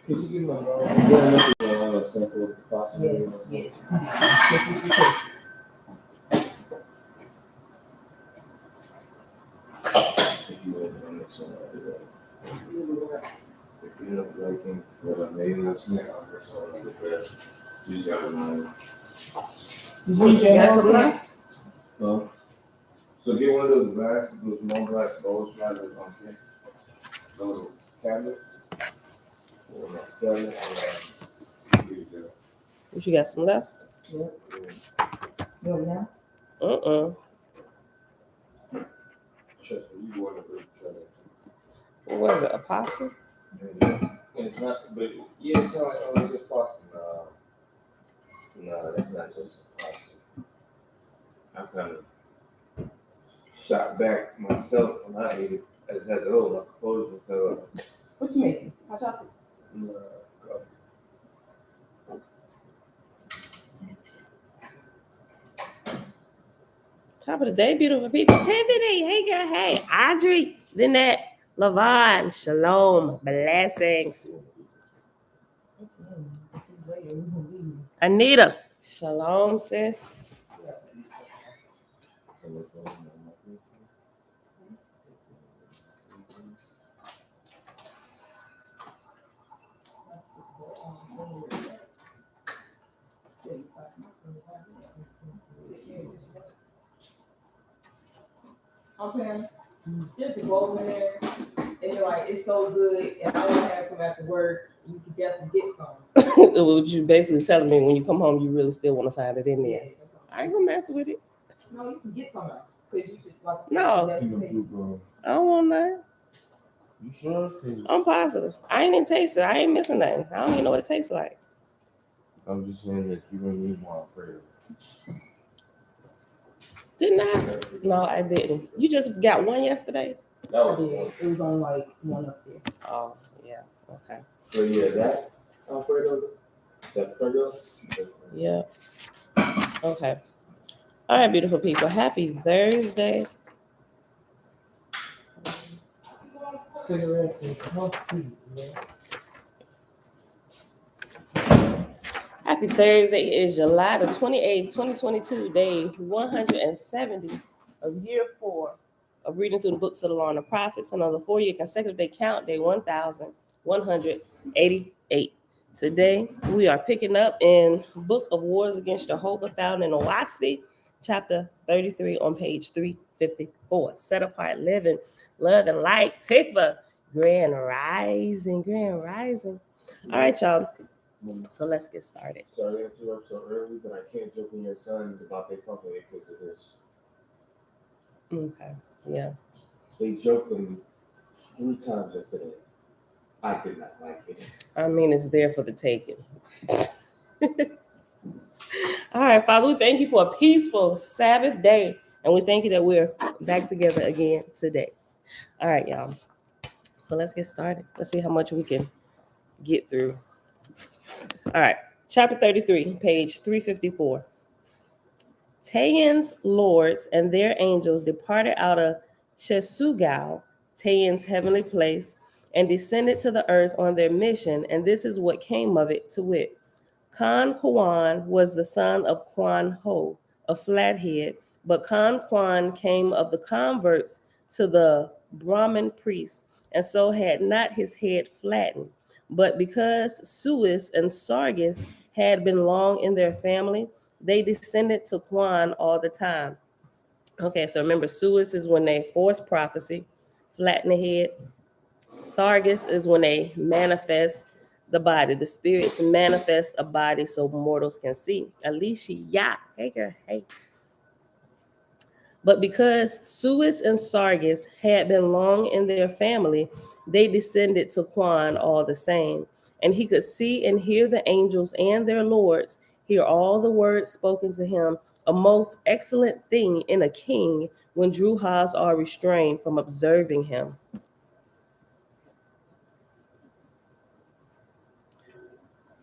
Could you give me a simple possibility? Yes. If you were to make something like that. If you end up liking what I made in the snack, I'll put something like that. You just gotta know. You got some now? So get one of those small glass bowls, right? Those cabinet. You got some left? Yeah. You want now? Trust me, you want to try that. What was it? A pasta? Yeah. It's not, but yeah, it's not like, oh, it's just pasta. No, that's not just pasta. I kind of shot back myself when I ate it. I just had to hold my composure because. What you making? Hot chocolate? Coffee. Top of the day, beautiful people. Tiffany, hey girl, hey. Audrey, Lynette, Lavon, shalom, blessings. Anita, shalom, sis. Okay. Just to go over there and you're like, it's so good, and I want to have some after work. You can definitely get some. What you basically telling me when you come home, you really still want to find it in there. Yeah, I ain't gonna mess with it. No, you can get some because you should like. No, I don't want none. You sure? I'm positive. I ain't even taste it. I ain't missing nothing. I don't even know what it tastes like. I'm just saying that you're gonna need more afraid. Didn't I? No, I didn't. You just got one yesterday? No, it was on like one up there. Oh, yeah. Okay. So yeah, that Alfredo, that Alfredo. Yeah. Okay. All right, beautiful people. Happy Thursday. Cigarettes and coffee. Yeah. Happy Thursday is July the 28th, 2022, day 170 of year 4 of reading through the books of the Law and the Prophets. Another 4-year consecutive day count, day 1188. Today, we are picking up in Book of Wars Against Jehovah, found in Oahspe, chapter 33 on page 354. Set apart living, love, and light. Tikva, grand rising, grand rising. All right, y'all. So let's get started. Sorry to interrupt so early, but I can't joke with your sons about they fucking it because of this. Okay, yeah. They joked them 3 times yesterday. I did not like it. I mean, it's there for the taking. All right, Father, we thank you for a peaceful Sabbath day, and we thank you that we're back together again today. All right, y'all. So let's get started. Let's see how much we can get through. All right, chapter 33, page 354. Tayan's lords and their angels departed out of Chesugal, Tayan's heavenly place, and descended to the earth on their mission, and this is what came of it, to wit. Khan Kwan was the son of Kwan Ho, a flathead, but Khan Kwan came of the converts to the Brahmin priests, and so had not his head flattened. But because Suis and Sargis had been long in their family, they descended to Kwan all the time. Okay, so remember, Suis is when they force prophecy, flatten the head. Sargis is when they manifest the body. The spirits manifest a body so mortals can see. Alicia, yeah. Hey, girl, hey. But because Suis and Sargis had been long in their family, they descended to Kwan all the same. And he could see and hear the angels and their lords, hear all the words spoken to him, a most excellent thing in a king when Druhas are restrained from observing him.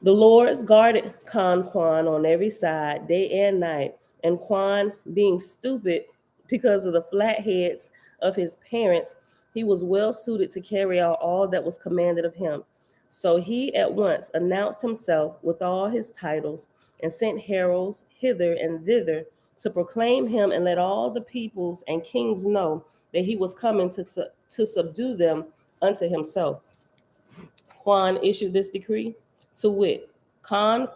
The lords guarded Khan Kwan on every side, day and night, and Kwan, being stupid, Because of the flat heads of his parents, he was well suited to carry out all that was commanded of him. So he at once announced himself with all his titles and sent heralds hither and thither to proclaim him and let all the peoples and kings know that he was coming to subdue them unto himself. Quan issued this decree, to wit, Quan,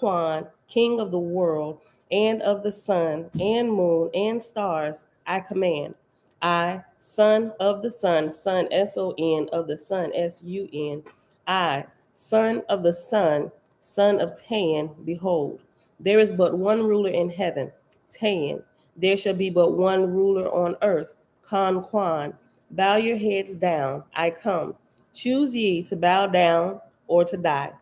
king of the world, and of the sun, and moon, and stars, I command. I, son, S-O-N, of the sun, S-U-N. I, son of Tan, behold, there is but one ruler in heaven, Tan. There shall be but one ruler on earth, Quan. Bow your heads down, I come. Choose ye to bow down or to die.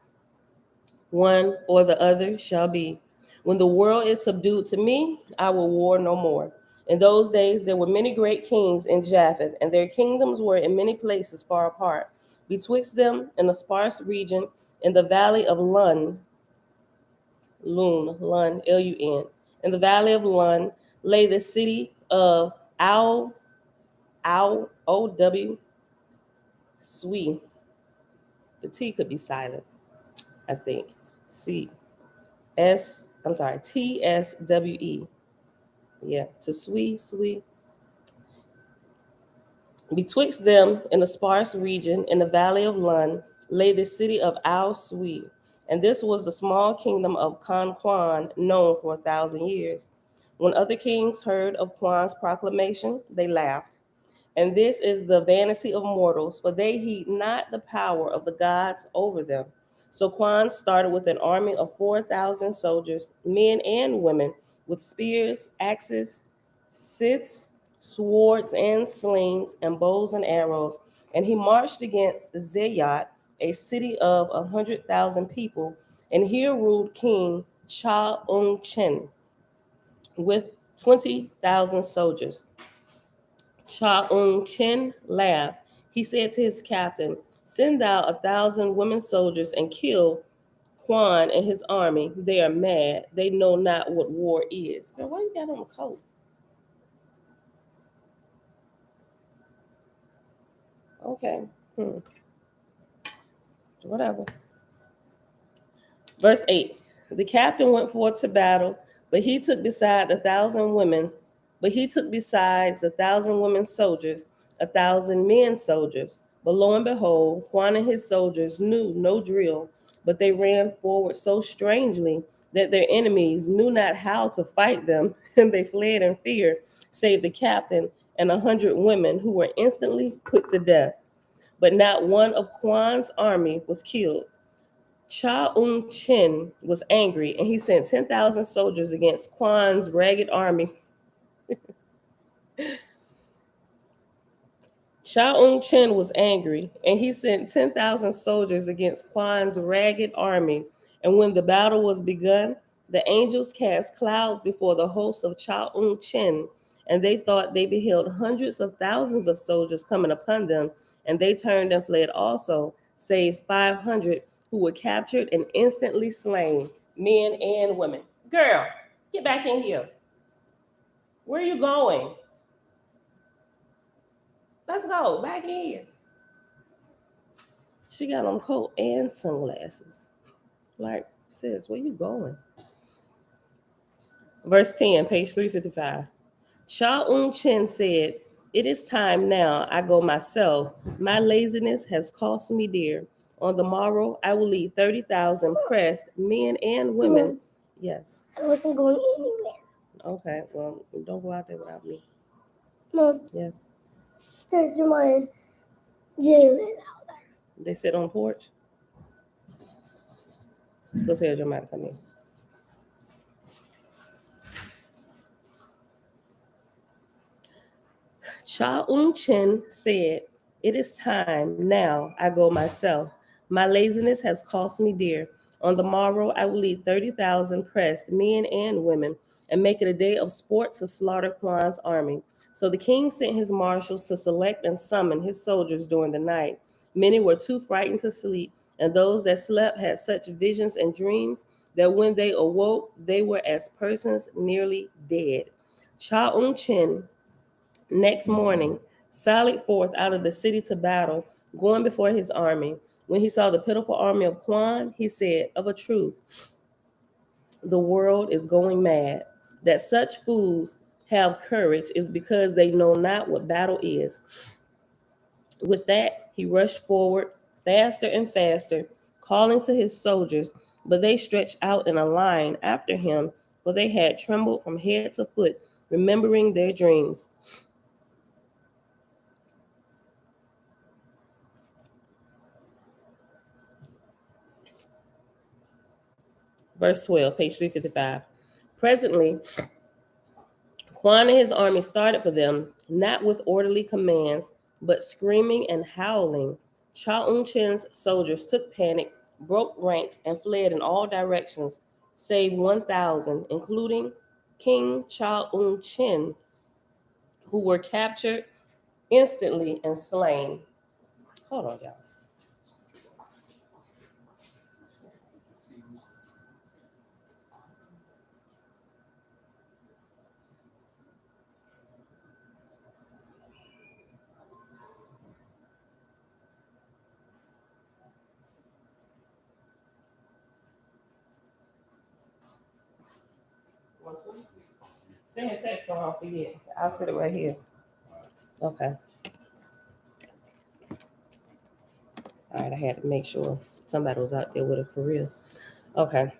One or the other shall be. When the world is subdued to me, I will war no more. In those days there were many great kings in Japheth, and their kingdoms were in many places far apart. Betwixt them in a sparse region, in the valley of Lun, L-U-N, in the valley of Lun, lay the city of O-W, Swe. The T could be silent, I think. Tswe. Yeah, to Swe. Betwixt them in a sparse region in the valley of Lun lay the city of Oahspe, and this was the small kingdom of Quan, known for 1,000 years. When other kings heard of Quan's proclamation, they laughed. And this is the vanity of mortals, for they heed not the power of the gods over them. So Quan started with an army of 4,000 soldiers, men and women, with spears, axes, scythes, swords, and slings, and bows and arrows. And he marched against Zayat, a city of 100,000 people, and here ruled King Cha-ung-chen with 20,000 soldiers. Cha-ung-chen laughed. He said to his captain, "Send thou 1,000 women soldiers and kill Quan and his army. They are mad. They know not what war is." Girl, why you got on a coat? Okay. Whatever. Verse 8. The captain went forth to battle, but he took besides 1,000 women soldiers, 1,000 men soldiers. But lo and behold, Juan and his soldiers knew no drill, but they ran forward so strangely that their enemies knew not how to fight them, and they fled in fear, save the captain and 100 women, who were instantly put to death. But not one of Quan's army was killed. Cha-ung-chen was angry, and he sent 10,000 soldiers against Quan's ragged army. Cha-ung-chen was angry, and he sent 10,000 soldiers against Quan's ragged army. And when the battle was begun, the angels cast clouds before the hosts of Cha-ung-chen, and they thought they beheld hundreds of thousands of soldiers coming upon them, and they turned and fled also, save 500 who were captured and instantly slain, men and women. Girl, get back in here. Where are you going? Let's go, back in here. She got on a coat and sunglasses. Like, sis, where you going? Verse 10, page 355. Cha-ung-chen said, "It is time now I go myself. My laziness has cost me dear. On the morrow, I will lead 30,000 pressed men and women." Mom, yes. I wasn't going anywhere. Okay, well, don't go out there without me. Mom, Yes. there's one Jalen out there. They sit on the porch. Go tell Jeremiah to come in. Cha-ung-chen said, "It is time now I go myself. My laziness has cost me dear. On the morrow I will lead 30,000 pressed men and women, and make it a day of sport to slaughter Quan's army." So the king sent his marshals to select and summon his soldiers during the night. Many were too frightened to sleep, and those that slept had such visions and dreams that when they awoke, they were as persons nearly dead. Cha-ung-chen Next morning, sallied forth out of the city to battle, going before his army. When he saw the pitiful army of Quan, he said, of a truth, the world is going mad. That such fools have courage is because they know not what battle is. With that, he rushed forward faster and faster, calling to his soldiers, but they stretched out in a line after him, for they had trembled from head to foot, remembering their dreams. Verse 12, page 355. Presently, Juan and his army started for them, not with orderly commands, but screaming and howling. Cha Un-chin's soldiers took panic, broke ranks, and fled in all directions, save 1,000, including King Cha Un-chin, who were captured instantly and slain. Hold on, y'all. Send a text so I don't forget. I'll sit it right here. Okay. All right, I had to make sure somebody was out there with it for real. Okay.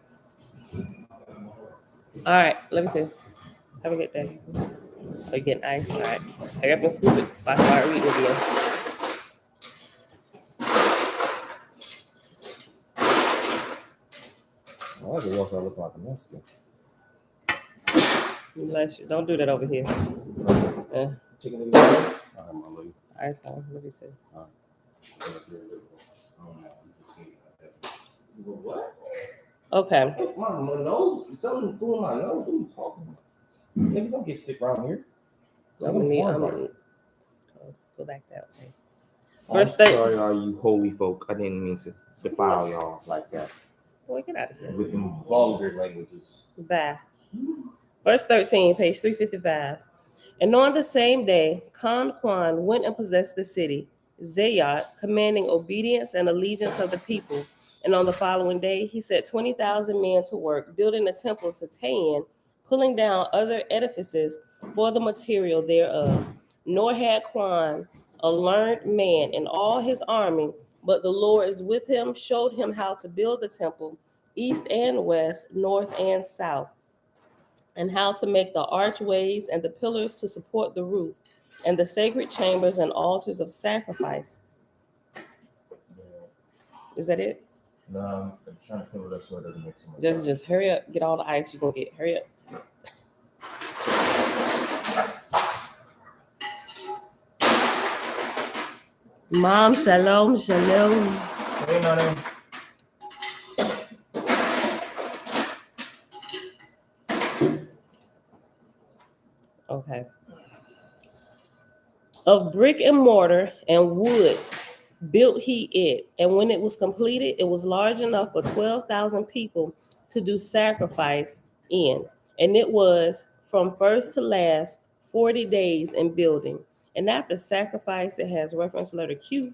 All right, let me see. Have a good day. Are you getting ice? All right. So I got to scoop it if I start reading again. I like the ones that look like a Mexican. Bless you. Don't do that over here. Chicken and eggs. Ice on. Let me see. What? Okay. Hey, my nose, something through my nose. What are you talking about? Niggas don't get sick around here. I'm gonna go back that way. Verse 13. Sorry, all you holy folk. I didn't mean to defile y'all like that. Boy, get out of here. With them vulgar languages. Bye. Verse 13, page 355. And on the same day, Khan Kwan went and possessed the city, Zayat, commanding obedience and allegiance of the people. And on the following day, he set 20,000 men to work, building a temple to Tayan, pulling down other edifices for the material thereof. Nor had Kwan a learned man in all his army, but the Lord is with him, showed him how to build the temple, east and west, north and south, and how to make the archways and the pillars to support the roof, and the sacred chambers and altars of sacrifice. Is that it? No, I'm trying to fill it up so it doesn't make so much. Just hurry up, get all the ice you're gonna get. Hurry up. Mom, shalom, shalom. Hey, no. Okay. Of brick and mortar and wood built he it, and when it was completed, it was large enough for 12,000 people to do sacrifice in. And it was from first to last 40 days in building. And after sacrifice, it has reference letter Q.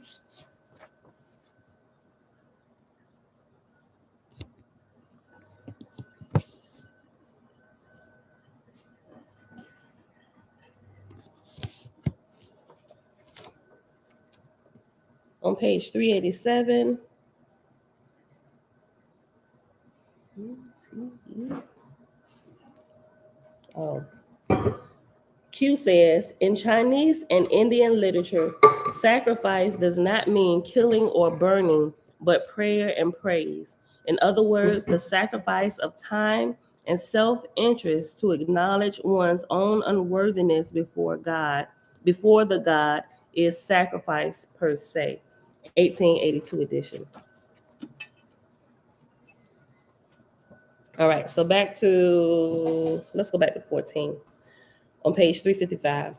On page 387. Oh. Q says, in Chinese and Indian literature, sacrifice does not mean killing or burning, but prayer and praise. In other words, the sacrifice of time and self-interest to acknowledge one's own unworthiness before the God, is sacrifice per se. 1882 edition. All right, so let's go back to 14 on page 355.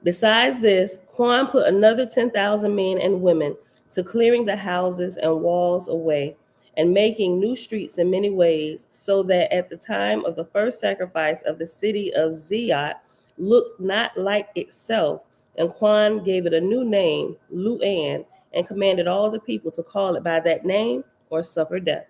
Besides this, Quan put another 10,000 men and women to clearing the houses and walls away and making new streets in many ways, so that at the time of the first sacrifice of the city of Ziyat, looked not like itself, and Quan gave it a new name, Luan, and commanded all the people to call it by that name or suffer death.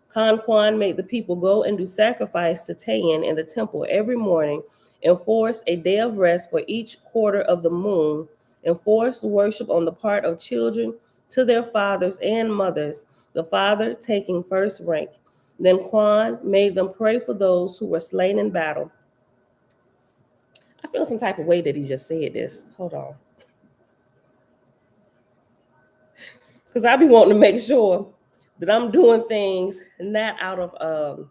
Quan made the people go and do sacrifice to Tayan in the temple every morning, enforced a day of rest for each quarter of the moon, enforced worship on the part of children to their fathers and mothers, the father taking first rank. Then Quan made them pray for those who were slain in battle. I feel some type of way that he just said this. Hold on. Because I be wanting to make sure that I'm doing things not out of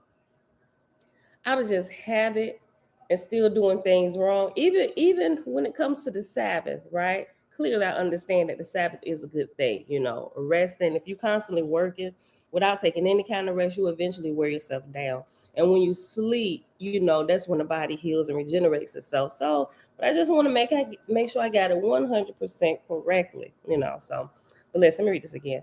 just habit and still doing things wrong, even when it comes to the Sabbath, right? Clearly, I understand that the Sabbath is a good thing, resting. If you're constantly working without taking any kind of rest, you eventually wear yourself down. And when you sleep, that's when the body heals and regenerates itself. So, but I just want to make sure I got it 100% correctly, So, but let me read this again.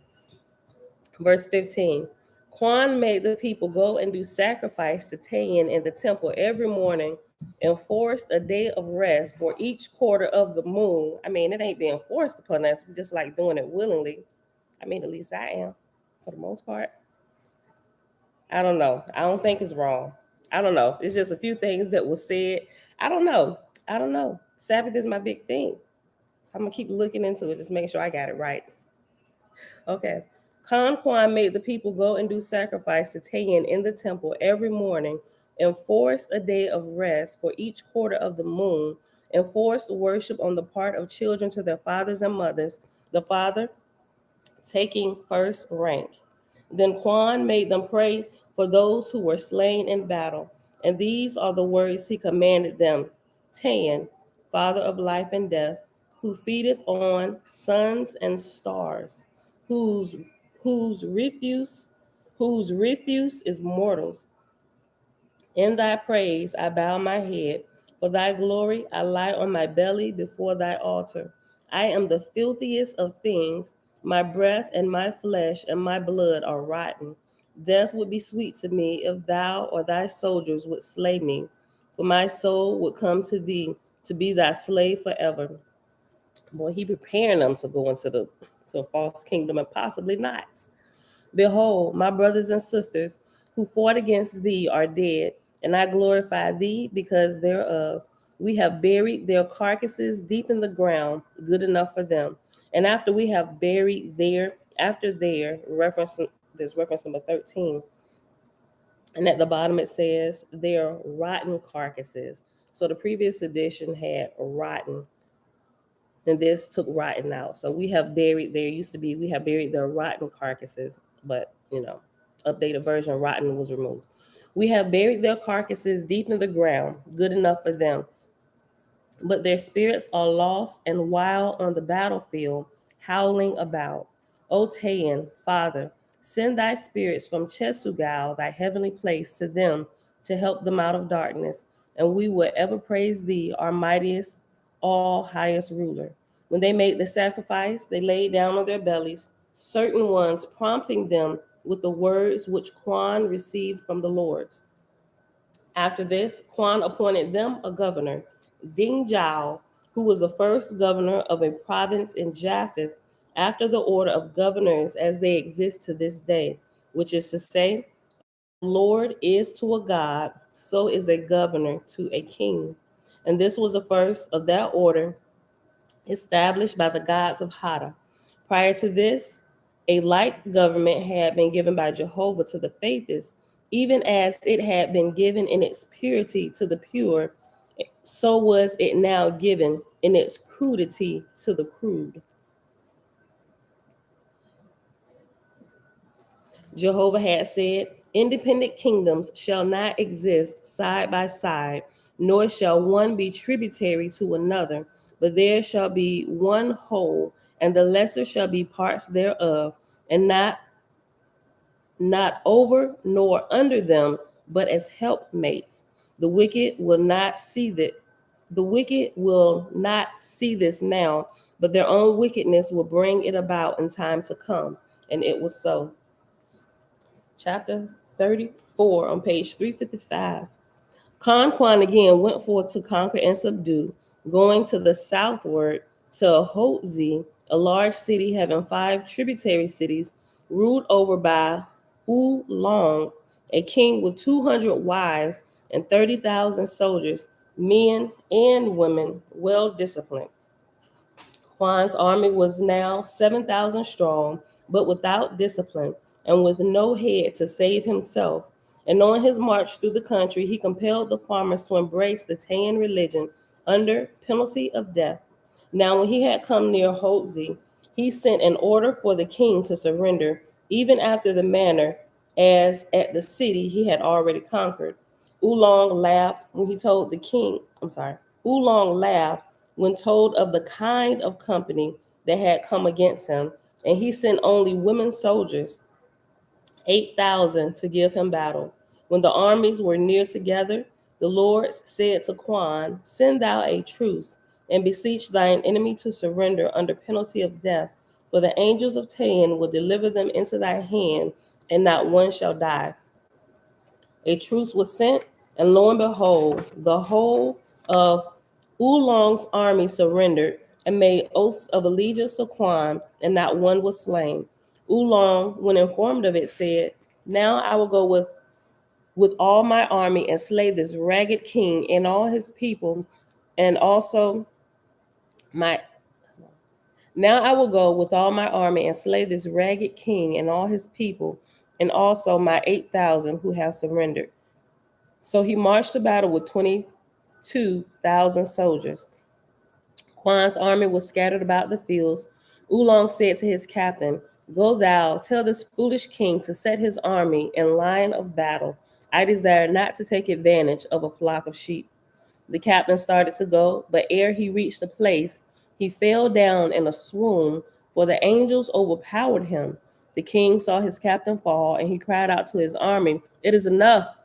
Verse 15. Quan made the people go and do sacrifice to Tayan in the temple every morning, enforced a day of rest for each quarter of the moon. I mean, it ain't being forced upon us. We're just like doing it willingly. I mean, at least I am, for the most part. I don't know. I don't think it's wrong. I don't know. It's just a few things that were said. I don't know. Sabbath is my big thing. So I'm going to keep looking into it, just make sure I got it right. Okay. Quan made the people go and do sacrifice to Tayan in the temple every morning, enforced a day of rest for each quarter of the moon, enforced worship on the part of children to their fathers and mothers, the father taking first rank. Then Quan made them pray for those who were slain in battle. And these are the words he commanded them. Tayan, father of life and death, who feedeth on suns and stars, whose refuse is mortals. In thy praise I bow my head. For thy glory I lie on my belly before thy altar. I am the filthiest of things. My breath and my flesh and my blood are rotten. Death would be sweet to me if thou or thy soldiers would slay me. For my soul would come to thee to be thy slave forever. Boy, he preparing them to go into a false kingdom and possibly not. Behold, my brothers and sisters who fought against thee are dead, and I glorify thee because thereof. We have buried their carcasses deep in the ground, good enough for them. And after we have buried there's reference number 13. And at the bottom it says their rotten carcasses. So the previous edition had rotten, and this took rotten out. So we have buried their rotten carcasses, but updated version, rotten was removed. We have buried their carcasses deep in the ground, good enough for them. But their spirits are lost and wild on the battlefield, howling about. O Tayan, Father, send thy spirits from Chesugal, thy heavenly place, to them to help them out of darkness, and we will ever praise thee, our mightiest, all highest ruler. When they made the sacrifice, they laid down on their bellies, certain ones prompting them with the words which Quan received from the Lords. After this, Quan appointed them a governor, Ding Zhao, who was the first governor of a province in Japheth, after the order of governors as they exist to this day, which is to say, Lord is to a god, so is a governor to a king. And this was the first of that order established by the gods of Hada. Prior to this, a like government had been given by Jehovah to the faithless, even as it had been given in its purity to the pure, so was it now given in its crudity to the crude. Jehovah had said, independent kingdoms shall not exist side by side, nor shall one be tributary to another, but there shall be one whole, and the lesser shall be parts thereof, and not over nor under them, but as helpmates. The wicked will not see this now, but their own wickedness will bring it about in time to come. And it was so. Chapter 34 on page 355. Conquan again went forth to conquer and subdue, going to the southward to Oahspe, a large city having 5 tributary cities, ruled over by Oolong, a king with 200 wives and 30,000 soldiers, men and women, well disciplined. Juan's army was now 7,000 strong, but without discipline and with no head to save himself. And on his march through the country, he compelled the farmers to embrace the Tan religion under penalty of death. Now, when he had come near Oahspe, he sent an order for the king to surrender, even after the manner as at the city he had already conquered. Oolong laughed when he told the king, Oolong laughed when told of the kind of company that had come against him, and he sent only women soldiers, 8,000, to give him battle. When the armies were near together, the Lord said to Quan, "Send thou a truce, and beseech thine enemy to surrender under penalty of death, for the angels of Tan will deliver them into thy hand, and not one shall die." A truce was sent, and lo and behold, the whole of Oolong's army surrendered and made oaths of allegiance to Quan, and not one was slain. Oolong, when informed of it, said, "Now I will go with all my army and slay this ragged king and all his people, and also my now I will go with all my army and slay this ragged king and all his people, and also my 8,000 who have surrendered." So he marched to battle with 22,000 soldiers. Quan's army was scattered about the fields. Oolong said to his captain, "Go thou, tell this foolish king to set his army in line of battle. I desire not to take advantage of a flock of sheep." The captain started to go, but ere he reached the place, he fell down in a swoon, for the angels overpowered him. The king saw his captain fall, and he cried out to his army, "It is enough.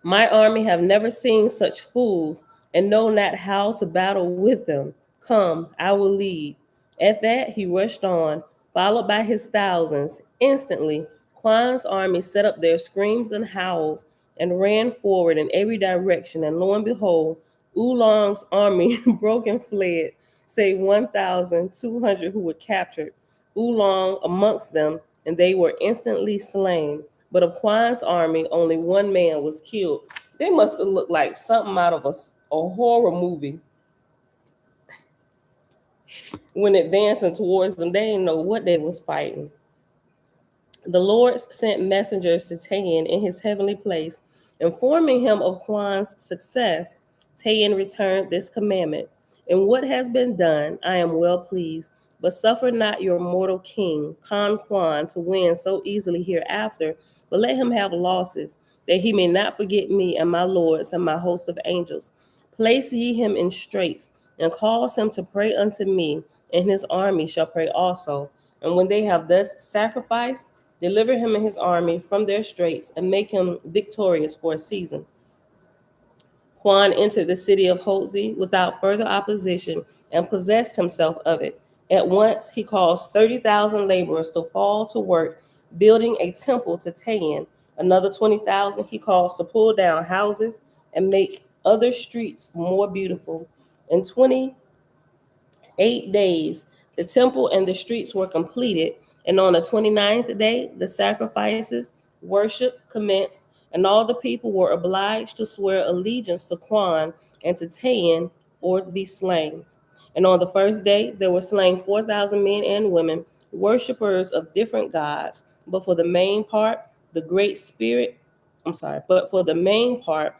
My army have never seen such fools, and know not how to battle with them. Come, I will lead." At that he rushed on, followed by his thousands. Instantly, Quan's army set up their screams and howls and ran forward in every direction, and lo and behold, Oolong's army broke and fled, save 1,200 who were captured, Oolong amongst them, and they were instantly slain. But of Quan's army, only one man was killed. They must have looked like something out of a horror movie. When advancing towards them, they didn't know what they was fighting. The Lord sent messengers to Tayan in his heavenly place, informing him of Quan's success. Tayan returned this commandment: "In what has been done, I am well pleased, but suffer not your mortal king, Quan, to win so easily hereafter, but let him have losses, that he may not forget me and my lords and my host of angels. Place ye him in straits, and cause him to pray unto me, and his army shall pray also. And when they have thus sacrificed, deliver him and his army from their straits, and make him victorious for a season." Quan entered the city of Oahspe without further opposition and possessed himself of it. At once he caused 30,000 laborers to fall to work building a temple to Tan. Another 20,000 he caused to pull down houses and make other streets more beautiful. In 28 days, the temple and the streets were completed, and on the 29th day, the sacrifices, worship commenced, and all the people were obliged to swear allegiance to Quan and to Tan or be slain. And on the first day, there were slain 4,000 men and women, worshippers of different gods, but for the main part, the Great Spirit, but for the main part,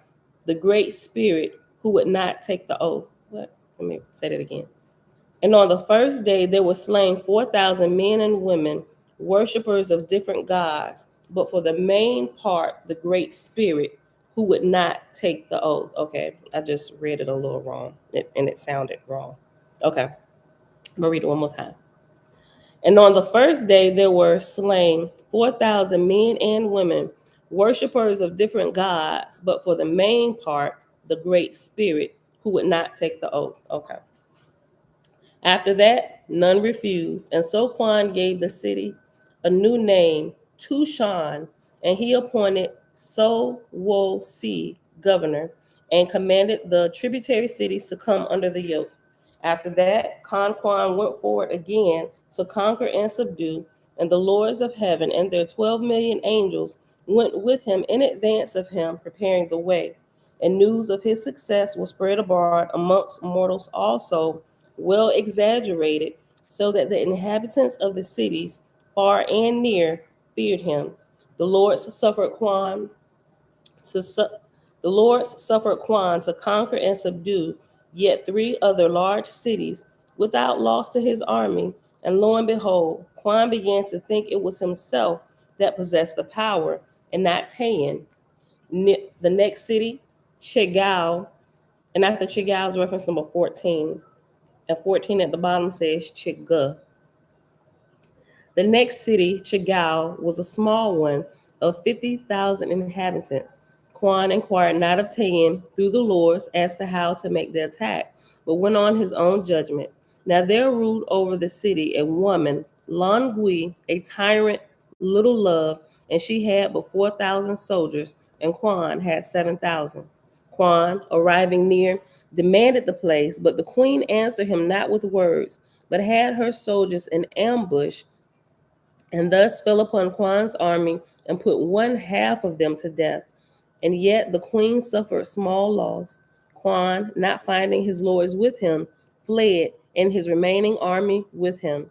the Great Spirit who would not take the oath. What? Let me say that again. And on the first day, there were slain 4,000 men and women, worshippers of different gods, but for the main part, the Great Spirit, who would not take the oath. Okay, I just read it a little wrong, and it sounded wrong. Okay, I'm going to read it one more time. And on the first day, there were slain 4,000 men and women, worshippers of different gods, but for the main part, the Great Spirit, who would not take the oath. Okay. After that, none refused, and so Quan gave the city a new name, Tushan, and he appointed So Wo Si governor, and commanded the tributary cities to come under the yoke. After that, Quan went forward again to conquer and subdue, and the lords of heaven and their 12 million angels went with him in advance of him, preparing the way. And news of his success was spread abroad amongst mortals also, well exaggerated, so that the inhabitants of the cities, far and near, feared him. The Lords suffered Quan to su- the Lords suffered Quan to conquer and subdue yet 3 other large cities without loss to his army. And lo and behold, Quan began to think it was himself that possessed the power and not Tayan. The next city, Chigao, and after Chigao is reference number 14, and 14 at the bottom says Chiga. The next city, Chagao, was a small one of 50,000 inhabitants. Quan inquired not of Tayan through the lords as to how to make the attack, but went on his own judgment. Now there ruled over the city a woman, Longui, a tyrant, little love, and she had but 4,000 soldiers, and Quan had 7,000. Quan, arriving near, demanded the place, but the queen answered him not with words, but had her soldiers in ambush, and thus fell upon Quan's army and put 1/2 of them to death. And yet the queen suffered small loss. Quan, not finding his lords with him, fled, and his remaining army with him.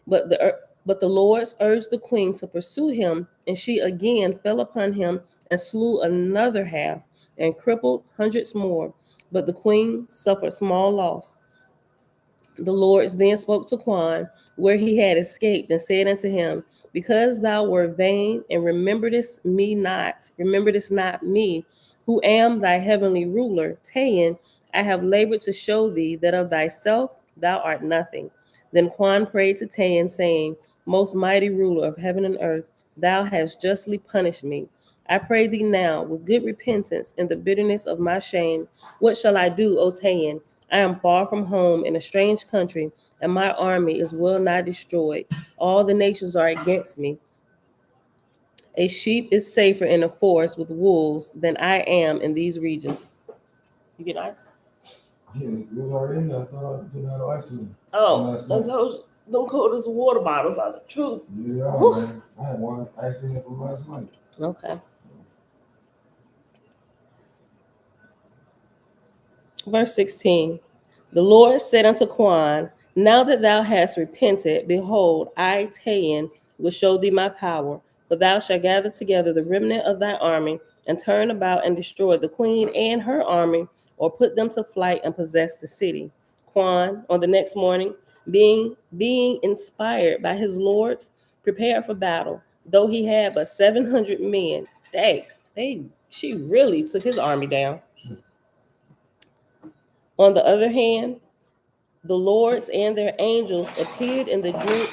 But the lords urged the queen to pursue him, and she again fell upon him and slew another half and crippled hundreds more. But the queen suffered small loss. The Lords then spoke to Quan, where he had escaped, and said unto him, because thou wert vain, and rememberedest not me, who am thy heavenly ruler, Tayan, I have labored to show thee that of thyself thou art nothing. Then Quan prayed to Tayan, saying, most mighty ruler of heaven and earth, thou hast justly punished me. I pray thee now, with good repentance in the bitterness of my shame, what shall I do, O Tayan? I am far from home in a strange country, and my army is well nigh destroyed. All the nations are against me. A sheep is safer in a forest with wolves than I am in these regions. You get ice? Yeah, it was already in there. I thought I didn't have no ice in it. Oh, I told you, don't call this water bottles out the truth. Yeah, man. I had one ice in it from last night. Okay. Verse 16. The Lord said unto Quan, now that thou hast repented, behold, I, Tayan, will show thee my power. For thou shalt gather together the remnant of thy army, and turn about and destroy the queen and her army, or put them to flight and possess the city. Quan, on the next morning, being inspired by his lords, prepared for battle, though he had but 700 men. She really took his army down. On the other hand, the lords and their angels appeared in the dream.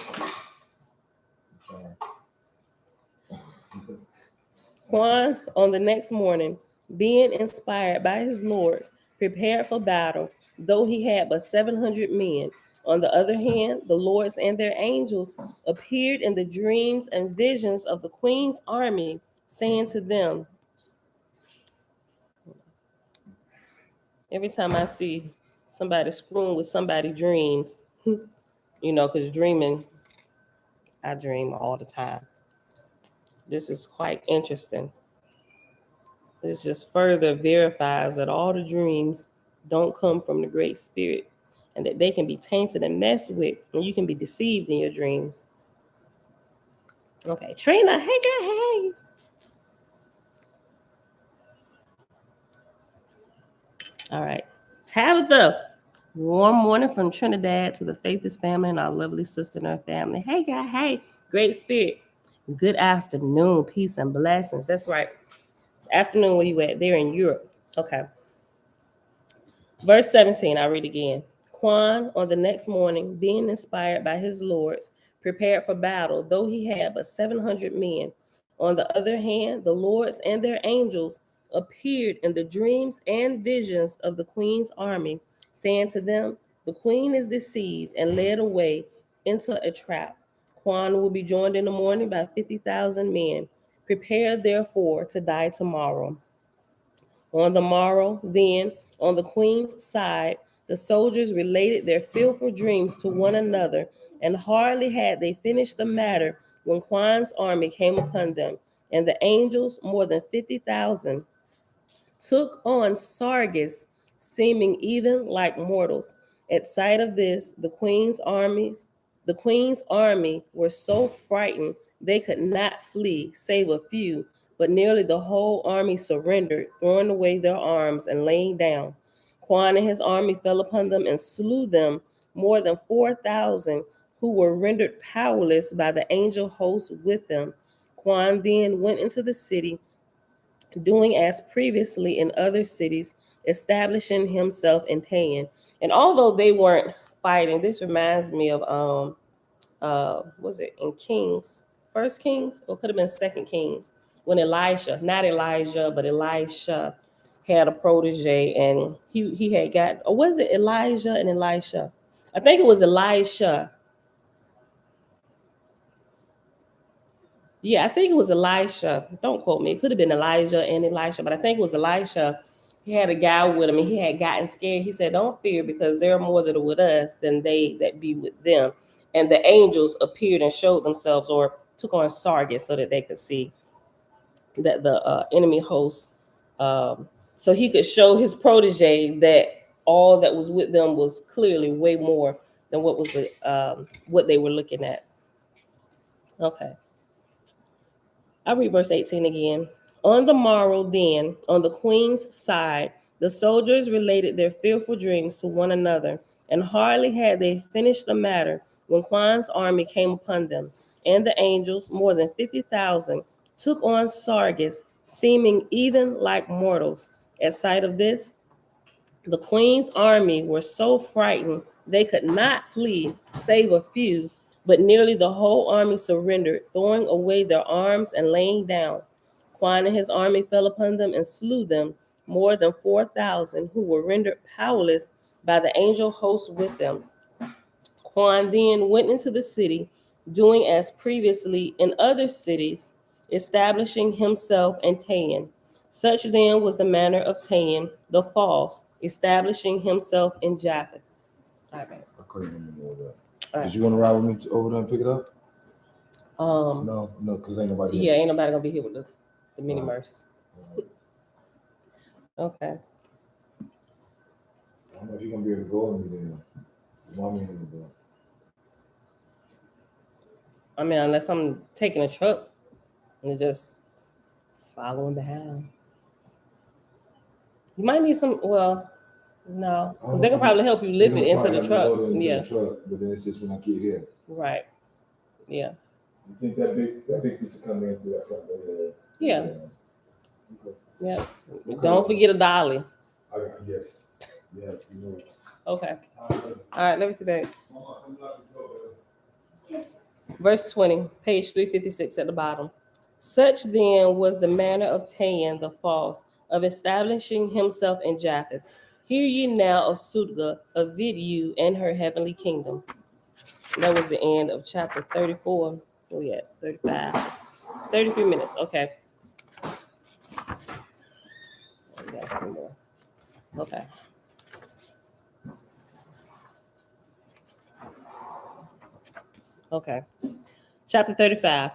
Quan, on the next morning, being inspired by his lords, prepared for battle, though he had but 700 men. On the other hand, the lords and their angels appeared in the dreams and visions of the queen's army, saying to them, every time I see somebody screwing with somebody's dreams, because dreaming, I dream all the time. This is quite interesting. This just further verifies that all the dreams don't come from the Great Spirit, and that they can be tainted and messed with, and you can be deceived in your dreams. Okay, Trina, hey girl, hey. All right, Tabitha. Warm morning from Trinidad to the Faithless family and our lovely sister and her family. Hey girl, hey. Great Spirit. Good afternoon, peace and blessings. That's right. It's afternoon where you at? They're in Europe. Okay. Verse 17, I read again. Quan, on the next morning, being inspired by his lords, prepared for battle, though he had but 700 men. On the other hand, the lords and their angels appeared in the dreams and visions of the queen's army, saying to them, the queen is deceived and led away into a trap. Quan will be joined in the morning by 50,000 men. Prepare therefore to die tomorrow. On the morrow, then, on the queen's side, the soldiers related their fearful dreams to one another, and hardly had they finished the matter when Quan's army came upon them, and the angels, more than 50,000, took on Sargus, seeming even like mortals. At sight of this, the queen's army were so frightened they could not flee, save a few, but nearly the whole army surrendered, throwing away their arms and laying down. Quan and his army fell upon them and slew them, more than 4,000, who were rendered powerless by the angel host with them. Quan then went into the city, doing as previously in other cities, establishing himself in Tayan. And although they weren't fighting, this reminds me of was it in Kings, First Kings, or could have been Second Kings, when Elisha, not Elijah, but Elisha had a protege, and he had got, or was it Elijah and Elisha? I think it was Elisha. Yeah, I think it was Elisha. Don't quote me. It could have been Elijah and Elisha, but I think it was Elisha. He had a guy with him, and he had gotten scared. He said, "Don't fear, because there are more that are with us than they that be with them." And the angels appeared and showed themselves, or took on Sargus, so that they could see that the enemy host, so he could show his protege that all that was with them was clearly way more than what they were looking at. Okay. I'll read verse 18 again. On the morrow, then, on the queen's side, the soldiers related their fearful dreams to one another, and hardly had they finished the matter when Quan's army came upon them, and the angels, more than 50,000, took on Sargus, seeming even like mortals. At sight of this, the queen's army were so frightened they could not flee, save a few, but nearly the whole army surrendered, throwing away their arms and laying down. Quan and his army fell upon them and slew them, more than 4,000, who were rendered powerless by the angel host with them. Quan then went into the city, doing as previously in other cities, establishing himself in Tayan. Such then was the manner of Tayan, the false, establishing himself in Japheth. All right. I couldn't remember that. All right. Did you want to ride with me over there and pick it up? No, because ain't nobody. Yeah, ain't nobody gonna be here with the mini merce. Okay. I don't know if you're gonna be able to go with me then. Mommy in the door. I mean, unless I'm taking a truck and just following behind. You might need some. Well, no, because they can probably help you lift it into the truck. Yeah. But then it's just when I get here. Right. Yeah. You think that big piece of coming in through that front door? Yeah. Okay. Yeah. Don't forget a dolly. Yes. Yes. You know. Okay. All right. Let me see that. Verse 20, page 356 at the bottom. Such then was the manner of Tayan the false, of establishing himself in Japheth. Hear ye now of Sutga, of Vidu, and her heavenly kingdom. That was the end of chapter 34. Oh, yeah, 35. 33 minutes. Okay. We got a few more. Okay. Okay. Chapter 35.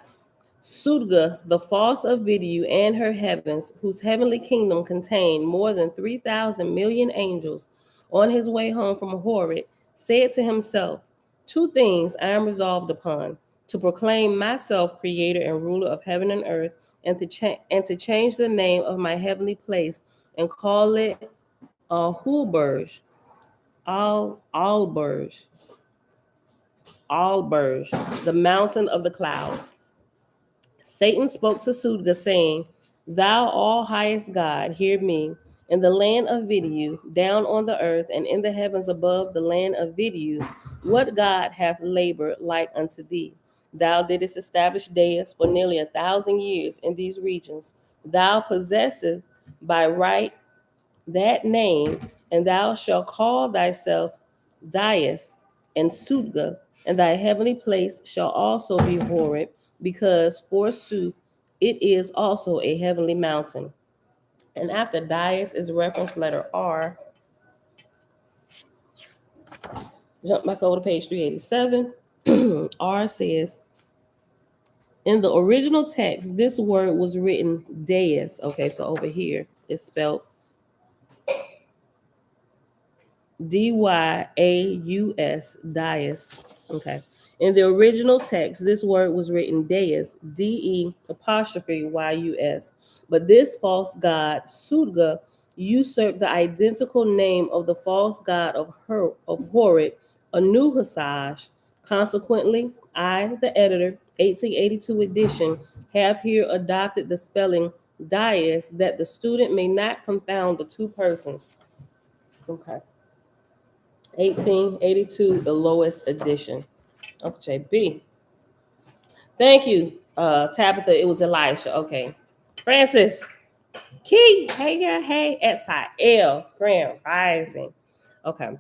Sutga, the false of Vidu, and her heavens, whose heavenly kingdom contained more than 3,000 million angels, on his way home from Horeb, said to himself, 2 things I am resolved upon, to proclaim myself creator and ruler of heaven and earth, and to change the name of my heavenly place and call it Hulberg, Alberg, the mountain of the clouds. Satan spoke to Sutga, saying, Thou all highest God, hear me. In the land of Vidu, down on the earth, and in the heavens above the land of Vidu, what God hath labored like unto thee? Thou didst establish dais for nearly 1,000 years in these regions. Thou possessest by right that name, and thou shalt call thyself Dais and Sutga, and thy heavenly place shall also be Horeb, because forsooth it is also a heavenly mountain. And after Dias is reference letter R. Jump back over to page 387. R says, in the original text, this word was written Deus. Okay, so over here it's spelled Dyaus, Dias. Okay. In the original text, this word was written Deus, De'Yus. But this false god, Sudga, usurped the identical name of the false god of Horeb, Anuhasaj. Consequently, I, the editor, 1882 edition, have here adopted the spelling Dias that the student may not confound the two persons. Okay. 1882, the lowest edition. Okay, B. Thank you, Tabitha. It was Elisha. Okay. Francis. Key. Hey, girl. Hey, Exile. Grand Rising. Okay.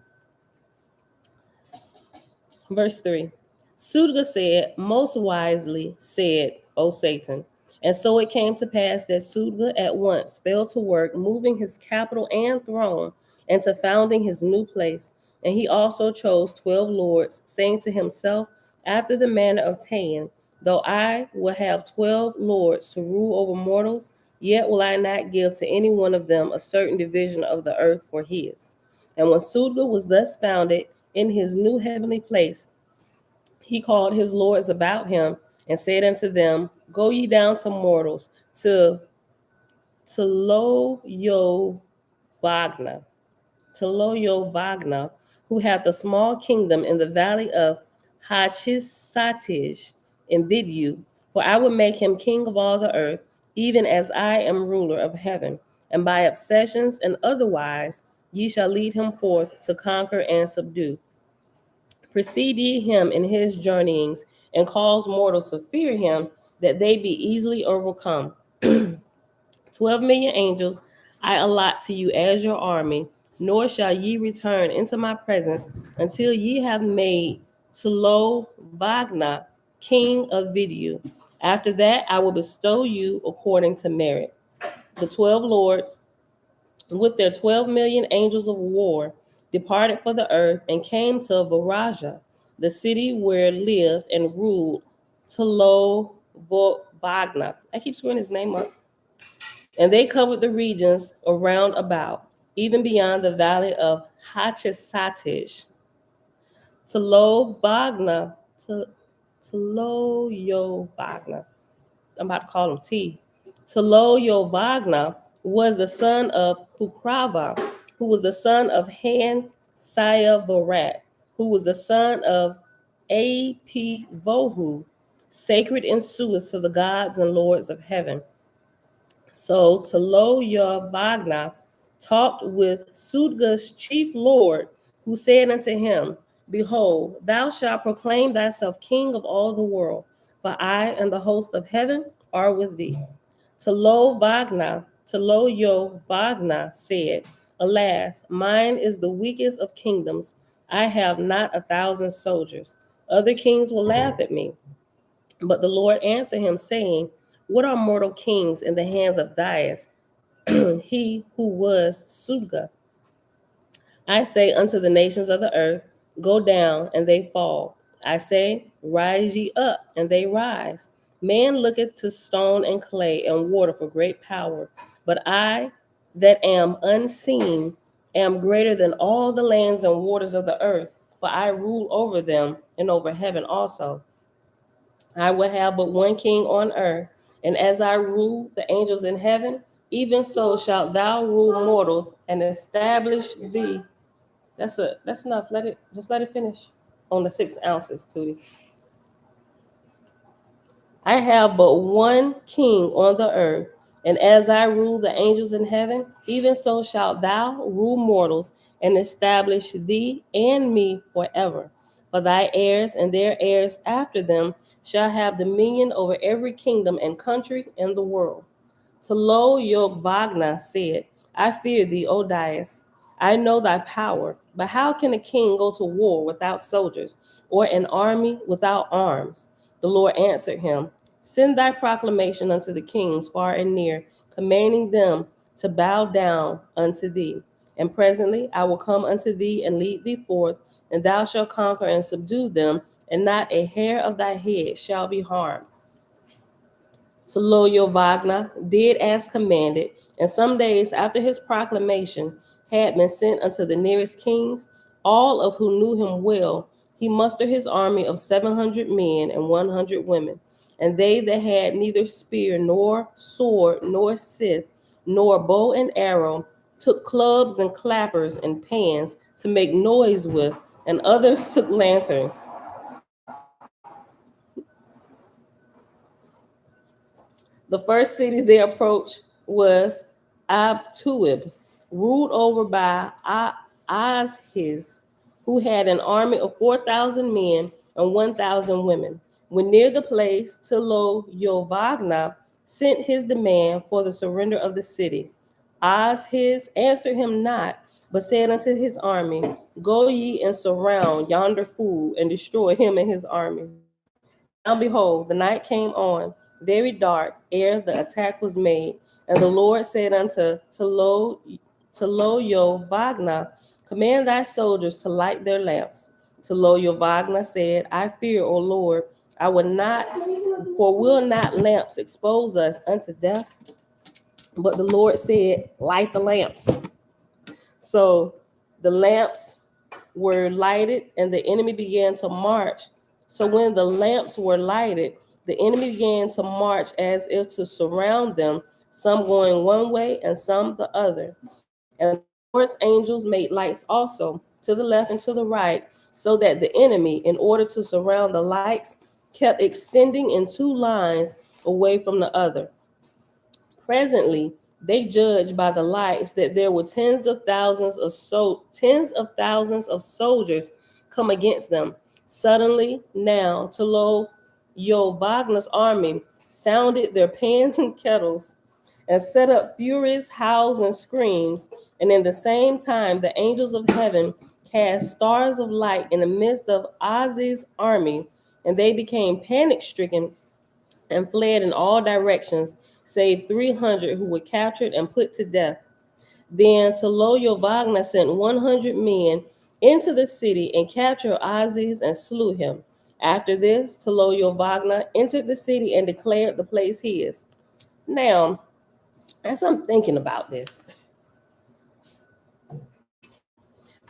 Verse 3. Sudga said, most wisely said, O Satan. And so it came to pass that Sudga at once fell to work, moving his capital and throne, and to founding his new place. And he also chose 12 lords, saying to himself, after the manner of Tayan, though I will have 12 lords to rule over mortals, yet will I not give to any one of them a certain division of the earth for his. And when Sudga was thus founded in his new heavenly place, he called his lords about him and said unto them, go ye down to mortals, to Loyo Wagner, who hath a small kingdom in the valley of Hachisatij in Vidu, for I will make him king of all the earth, even as I am ruler of heaven. And by obsessions and otherwise ye shall lead him forth to conquer and subdue. Precede ye him in his journeyings, and cause mortals to fear him, that they be easily overcome. 12 million angels I allot to you as your army, nor shall ye return into my presence until ye have made Tulo Vagna king of Vidu. After that, I will bestow you according to merit. The 12 lords, with their 12 million angels of war, departed for the earth and came to Varaja, the city where lived and ruled Tulo Vagna. I keep screwing his name up. And they covered the regions around about, even beyond the valley of Hachisatij. Tulo Vagna, Tuloyo Vagna. I'm about to call him T. Tuloyo Vagna was the son of Hukrava, who was the son of Han Sayavarat, who was the son of A.P. Vohu, sacred in Suis to the gods and lords of heaven. So Tuloyo Vagna talked with Sudga's chief lord, who said unto him, behold, thou shalt proclaim thyself king of all the world, for I and the host of heaven are with thee. Tuloyo Vagna said, alas, mine is the weakest of kingdoms. I have not 1,000 soldiers. Other kings will laugh at me. But the Lord answered him, saying, what are mortal kings in the hands of Dias, he who was Sudga? I say unto the nations of the earth, go down, and they fall. I say, rise ye up, and they rise. Man looketh to stone and clay and water for great power. But I that am unseen am greater than all the lands and waters of the earth, for I rule over them and over heaven also. I will have but one king on earth, and as I rule the angels in heaven, even so shalt thou rule mortals and establish thee. That's enough. Let it finish on the 6 ounces, Tootie. I have but one king on the earth, and as I rule the angels in heaven, even so shalt thou rule mortals and establish thee and me forever. For thy heirs and their heirs after them shall have dominion over every kingdom and country in the world. Tuloyo Vagna said, I fear thee, O Dias. I know thy power, but how can a king go to war without soldiers, or an army without arms? The Lord answered him, send thy proclamation unto the kings far and near, commanding them to bow down unto thee. And presently I will come unto thee and lead thee forth, and thou shalt conquer and subdue them, and not a hair of thy head shall be harmed. Toloyo Wagner did as commanded, and some days after his proclamation had been sent unto the nearest kings, all of who knew him well, he mustered his army of 700 men and 100 women. And they that had neither spear nor sword nor scythe nor bow and arrow took clubs and clappers and pans to make noise with, and others took lanterns. The first city they approached was Abtuib, ruled over by Oahspe, who had an army of 4,000 men and 1,000 women. When near the place, Tilo sent his demand for the surrender of the city. Oahspe answered him not, but said unto his army, Go ye and surround yonder fool and destroy him and his army. Now behold, the night came on, very dark, ere the attack was made. And the Lord said unto Wagner, Command thy soldiers to light their lamps. Wagner said, I fear, O Lord, I will not, for will not lamps expose us unto death? But the Lord said, Light the lamps. So the lamps were lighted, and the enemy began to march. So when the lamps were lighted, the enemy began to march as if to surround them, some going one way and some the other. And the Lord's angels made lights also to the left and to the right, so that the enemy, in order to surround the lights, kept extending in two lines away from the other. Presently, they judged by the lights that there were tens of thousands of soldiers come against them. Suddenly, now, Wagner's army sounded their pans and kettles and set up furious howls and screams. And in the same time, the angels of heaven cast stars of light in the midst of Oahspe's army, and they became panic-stricken and fled in all directions, save 300 who were captured and put to death. Then Toloyo Wagner sent 100 men into the city and captured Aziz and slew him. After this, Toloyo Wagner entered the city and declared the place his. Now, as I'm thinking about this,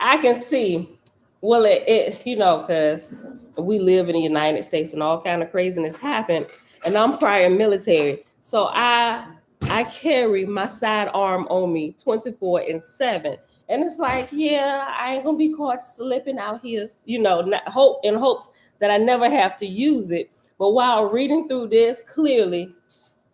I can see, well, because we live in the United States and all kind of craziness happened, and I'm prior military, so I carry my sidearm on me 24/7, and it's like, yeah, I ain't gonna be caught slipping out here, in hopes that I never have to use it. But while reading through this, clearly,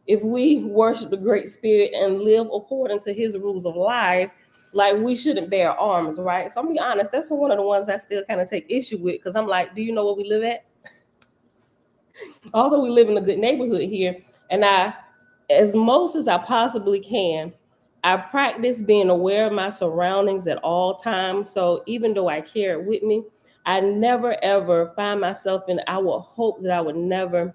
if we worship the Great Spirit and live according to His rules of life, like, we shouldn't bear arms, right? So I'm gonna be honest, that's one of the ones I still kind of take issue with, because I'm like, do you know where we live at? Although we live in a good neighborhood here, and as most as I possibly can, I practice being aware of my surroundings at all times. So even though I carry it with me, I never ever find myself I would hope that I would never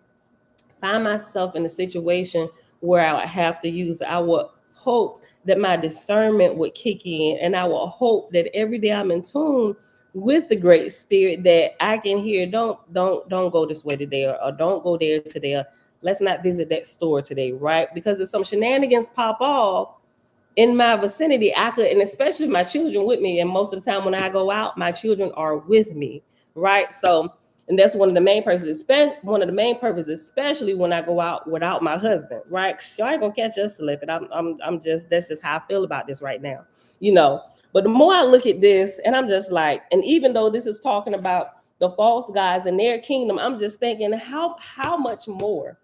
find myself in a situation where I would have to use it. I would hope that my discernment would kick in, and I will hope that every day I'm in tune with the Great Spirit, that I can hear, don't go this way today, or don't go there today, or let's not visit that store today, right? Because if some shenanigans pop off in my vicinity, I could, and especially my children with me, and most of the time when I go out, my children are with me, right? So, and that's one of the main purposes, especially when I go out without my husband, right? 'Cause y'all ain't gonna catch us slipping. I'm just, that's just how I feel about this right now, But the more I look at this, and I'm just like, and even though this is talking about the false gods and their kingdom, I'm just thinking, how much more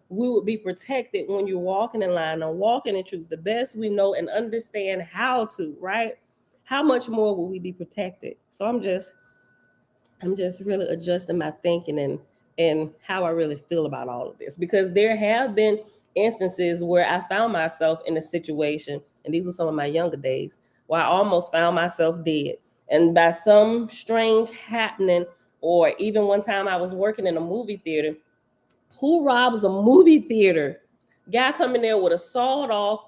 we would be protected when you're walking in line and walking in truth, the best we know and understand how to, right? How much more will we be protected? So I'm just really adjusting my thinking and how I really feel about all of this, because there have been instances where I found myself in a situation, and these were some of my younger days, where I almost found myself dead. And by some strange happening, or even one time I was working in a movie theater. Who robs a movie theater? Guy come in there with a sawed off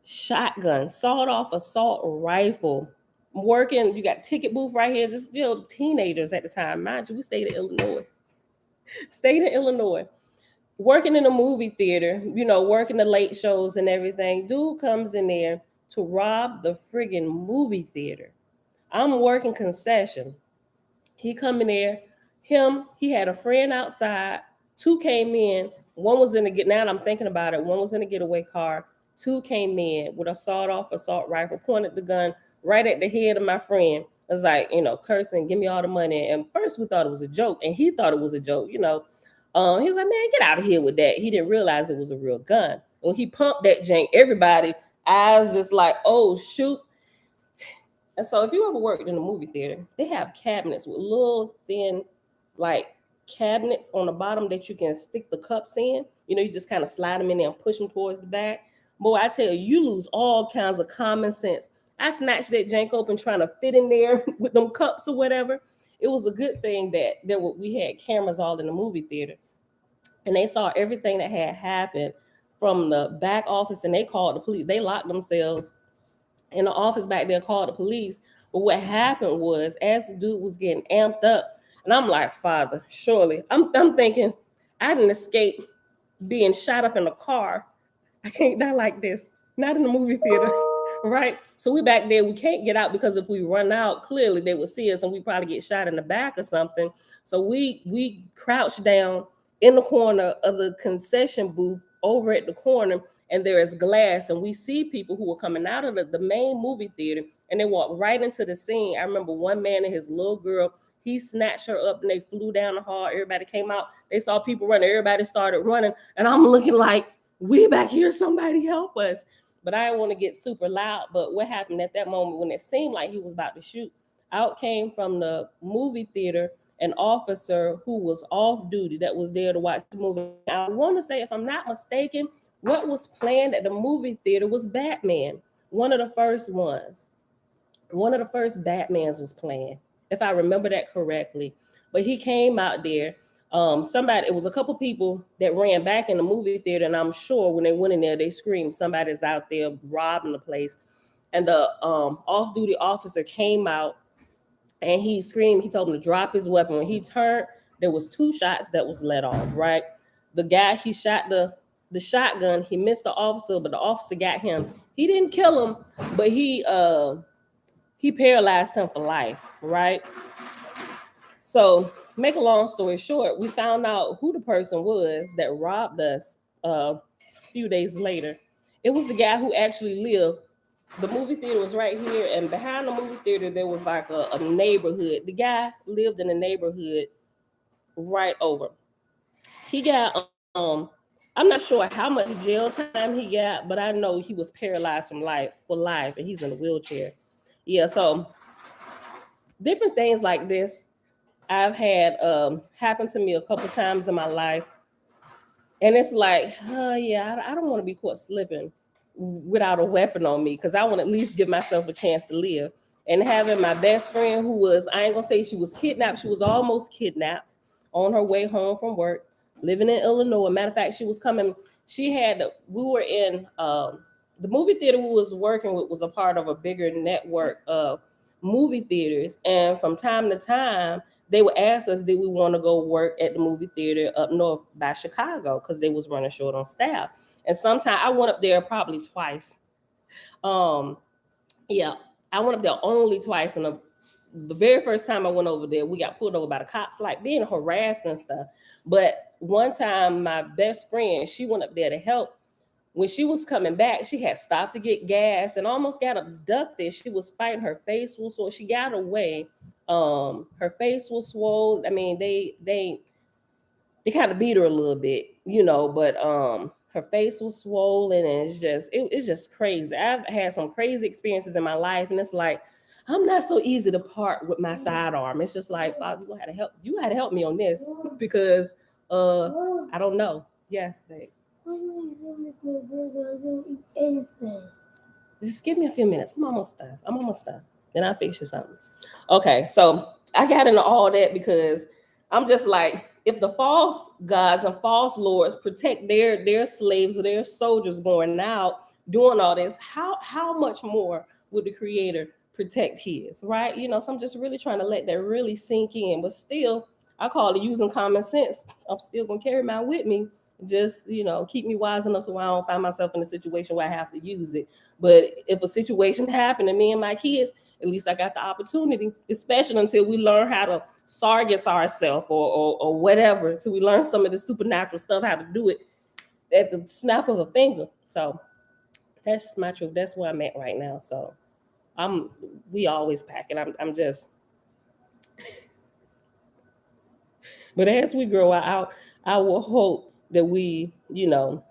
shotgun, sawed-off assault rifle. Working, you got ticket booth right here, just teenagers at the time. Mind you, we stayed in Illinois. Working in a movie theater, working the late shows and everything. Dude comes in there to rob the friggin' movie theater. I'm working concession. He come in there. He had a friend outside. Two came in. One was in the now that I'm thinking about it. One was in a getaway car. Two came in with a sawed-off assault rifle, pointed the gun right at the head of my friend. I was like, cursing, give me all the money. And first we thought it was a joke, and he thought it was a joke. He was like, man, get out of here with that. He didn't realize it was a real gun. When he pumped that jank, everybody eyes just like, oh shoot. And so if you ever worked in a movie theater, they have cabinets with little thin, like cabinets on the bottom that you can stick the cups in. You just kind of slide them in there and push them towards the back. Boy, I tell you lose all kinds of common sense. I snatched that jank open trying to fit in there with them cups or whatever. It was a good thing that we had cameras all in the movie theater. And they saw everything that had happened from the back office, and they called the police. They locked themselves in the office back there, called the police. But what happened was, as the dude was getting amped up, and I'm like, Father, surely. I'm thinking, I didn't escape being shot up in a car. I can't die like this. Not in the movie theater, right? So we back there, we can't get out because if we run out, clearly they would see us and we probably get shot in the back or something. So we crouched down in the corner of the concession booth over at the corner, and there is glass, and we see people who were coming out of the main movie theater, and they walked right into the scene. I remember one man and his little girl, he snatched her up and they flew down the hall. Everybody came out. They saw people running. Everybody started running, and I'm looking like, we back here, somebody help us. But I didn't want to get super loud. But what happened at that moment when it seemed like he was about to shoot, out came from the movie theater an officer who was off duty that was there to watch the movie. I want to say, if I'm not mistaken, what was playing at the movie theater was Batman. One of the first ones. One of the first Batmans was playing, if I remember that correctly. But he came out there. It was a couple people that ran back in the movie theater, and I'm sure when they went in there, they screamed, somebody's out there robbing the place. And the off-duty officer came out, and he screamed. He told him to drop his weapon. When he turned, there was 2 shots that was let off, right? The guy, he shot the shotgun. He missed the officer, but the officer got him. He didn't kill him, but he paralyzed him for life, right? So make a long story short, we found out who the person was that robbed us a few days later. It was the guy who actually lived. The movie theater was right here, and behind the movie theater, there was like a neighborhood. The guy lived in the neighborhood right over. He got, I'm not sure how much jail time he got, but I know he was paralyzed for life, and he's in a wheelchair. Yeah, so different things like this I've had happen to me a couple times in my life. And it's like, I don't want to be caught slipping without a weapon on me, because I want to at least give myself a chance to live. And having my best friend who was, I ain't gonna say she was kidnapped, she was almost kidnapped on her way home from work, living in Illinois. Matter of fact, we were in the movie theater we was working with was a part of a bigger network of movie theaters. And from time to time, they would ask us, did we want to go work at the movie theater up north by Chicago, because they was running short on staff. And sometimes I went up there probably twice. I went up there only twice. And the very first time I went over there, we got pulled over by the cops, like being harassed and stuff. But one time, my best friend, she went up there to help. When she was coming back, she had stopped to get gas and almost got abducted. She was fighting. Her face was swollen. She got away. Her face was swollen. I mean, they kind of beat her a little bit, but her face was swollen, and it's just crazy. I've had some crazy experiences in my life, and it's like, I'm not so easy to part with my sidearm. It's just like, Father, you had to help me on this, because I don't know. Yes, babe. Just give me a few minutes. I'm almost done. Then I'll fix you something. Okay, so I got into all that because I'm just like, if the false gods and false lords protect their slaves or their soldiers going out doing all this, how much more would the Creator protect his, right? So I'm just really trying to let that really sink in. But still, I call it using common sense. I'm still gonna carry mine with me. Just keep me wise enough so I don't find myself in a situation where I have to use it. But if a situation happened to me and my kids, at least I got the opportunity, especially until we learn how to sargus ourselves or whatever, till we learn some of the supernatural stuff, how to do it at the snap of a finger. So that's just my truth. That's where I'm at right now. So we always packing. I'm just, but as we grow out, I will hope that we know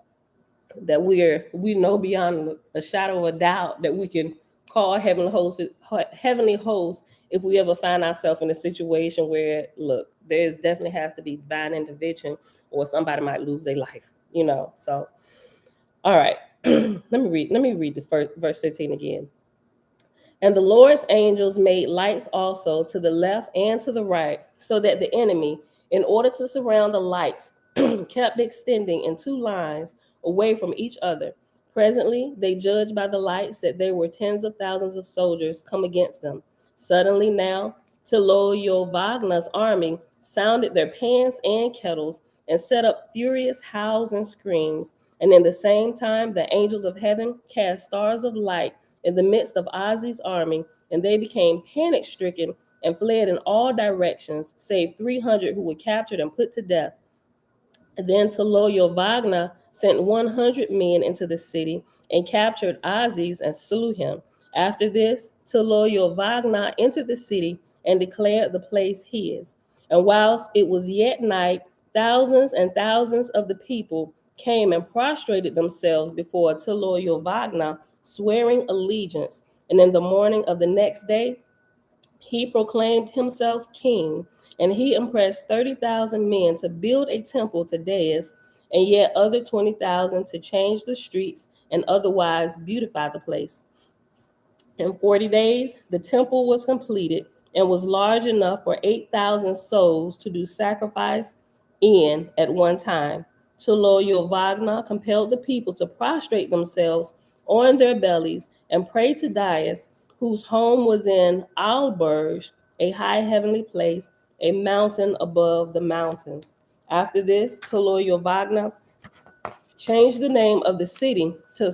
beyond a shadow of a doubt that we can call heavenly hosts if we ever find ourselves in a situation where, look, there's definitely has to be divine intervention or somebody might lose their life. So all right. let me read the first verse 15 again. And the Lord's angels made lights also to the left and to the right, so that the enemy, in order to surround the lights, kept extending in two lines away from each other. Presently, they judged by the lights that there were tens of thousands of soldiers come against them. Suddenly now, Wagner's army sounded their pans and kettles and set up furious howls and screams. And in the same time, the angels of heaven cast stars of light in the midst of Oahspe's army, and they became panic-stricken and fled in all directions, save 300 who were captured and put to death. Then Wagner sent 100 men into the city and captured Oahspe and slew him. After this, Wagner entered the city and declared the place his. And whilst it was yet night, thousands and thousands of the people came and prostrated themselves before Wagner, swearing allegiance. And in the morning of the next day, he proclaimed himself king, and he impressed 30,000 men to build a temple to Doth, and yet other 20,000 to change the streets and otherwise beautify the place. In 40 days, the temple was completed and was large enough for 8,000 souls to do sacrifice in at one time. Wagner compelled the people to prostrate themselves on their bellies and pray to Doth, whose home was in Alberg, a high heavenly place, a mountain above the mountains. After this, Wagner changed the name of the city to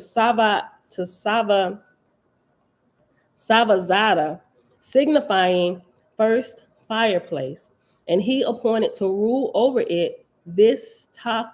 Savazada, signifying first fireplace, and he appointed to rule over it this Takpa,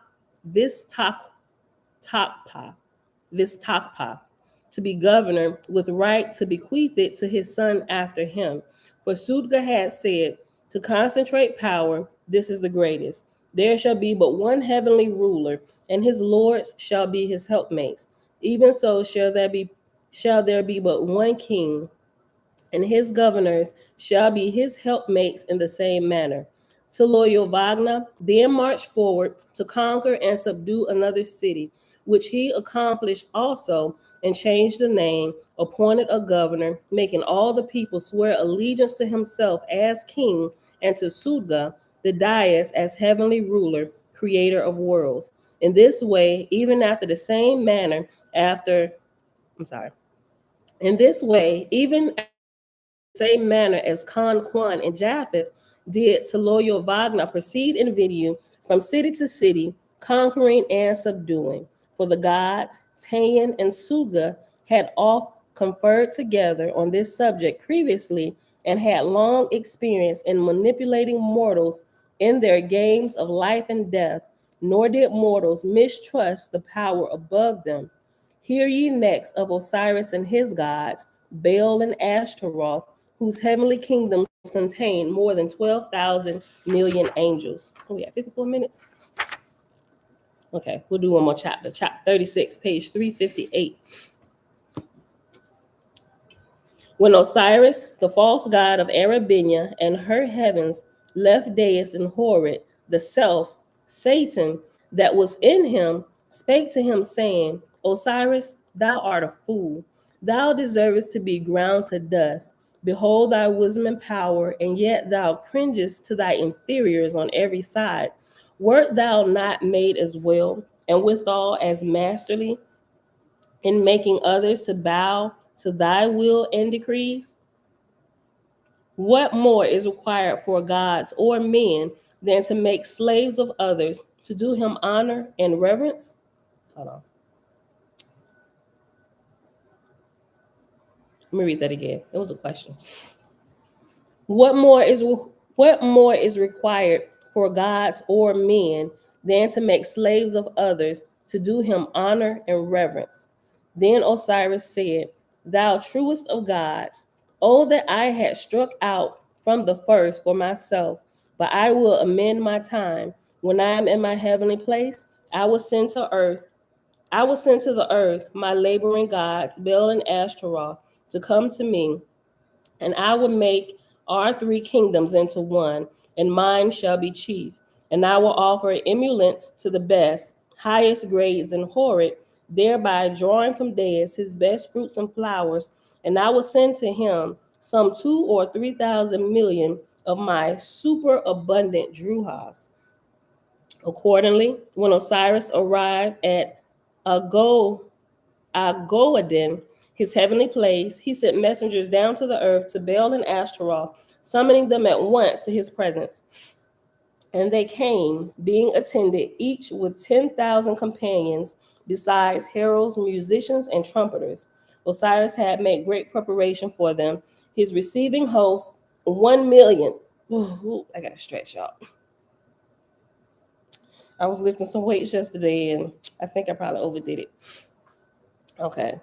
to be governor with right to bequeath it to his son after him. For Sudga had said, to concentrate power, this is the greatest. There shall be but one heavenly ruler, and his lords shall be his helpmates. Even so shall there be but one king, and his governors shall be his helpmates in the same manner. Wagner then marched forward to conquer and subdue another city, which he accomplished also, and changed the name, appointed a governor, making all the people swear allegiance to himself as king, and to Sudga, the Dais, as heavenly ruler, creator of worlds. In this way, even after the same manner, in this way, even same manner as Khan Kwan and Japheth did Wagner proceed in video from city to city, conquering and subduing. For the gods, Tayan and Suga, had oft conferred together on this subject previously and had long experience in manipulating mortals in their games of life and death, nor did mortals mistrust the power above them. Hear ye next of Osiris and his gods, Baal and Ashtaroth, whose heavenly kingdoms contain more than 12,000 million angels. Oh, we have 54 minutes. Okay, we'll do one more chapter. Chapter 36, page 358. When Osiris, the false god of Arabinia, and her heavens left Deus and Horeb, the self, Satan, that was in him, spake to him, saying, Osiris, thou art a fool. Thou deservest to be ground to dust. Behold thy wisdom and power, and yet thou cringest to thy inferiors on every side. Wert thou not made as well, and withal as masterly, in making others to bow to thy will and decrees? What more is required for gods or men than to make slaves of others, to do him honor and reverence? Hold on. Let me read that again. It was a question. What more is required for gods or men than to make slaves of others, to do him honor and reverence? Then Osiris said, Thou truest of gods, oh that I had struck out from the first for myself, but I will amend my time. When I am in my heavenly place, I will send to the earth my laboring gods, Bel and Ashtaroth, to come to me, and I will make our three kingdoms into one, and mine shall be chief. And I will offer emulants to the best, highest grades and horrid, thereby drawing from Deus his best fruits and flowers. And I will send to him some 2 or 3,000 million of my superabundant druhas. Accordingly, when Osiris arrived at Agoadin, his heavenly place, he sent messengers down to the earth to Bel and Ashtaroth, summoning them at once to his presence. And they came, being attended each with 10,000 companions, besides heralds, musicians, and trumpeters. Osiris had made great preparation for them. His receiving host, 1 million. Ooh, I gotta stretch, y'all. I was lifting some weights yesterday, and I think I probably overdid it. Okay.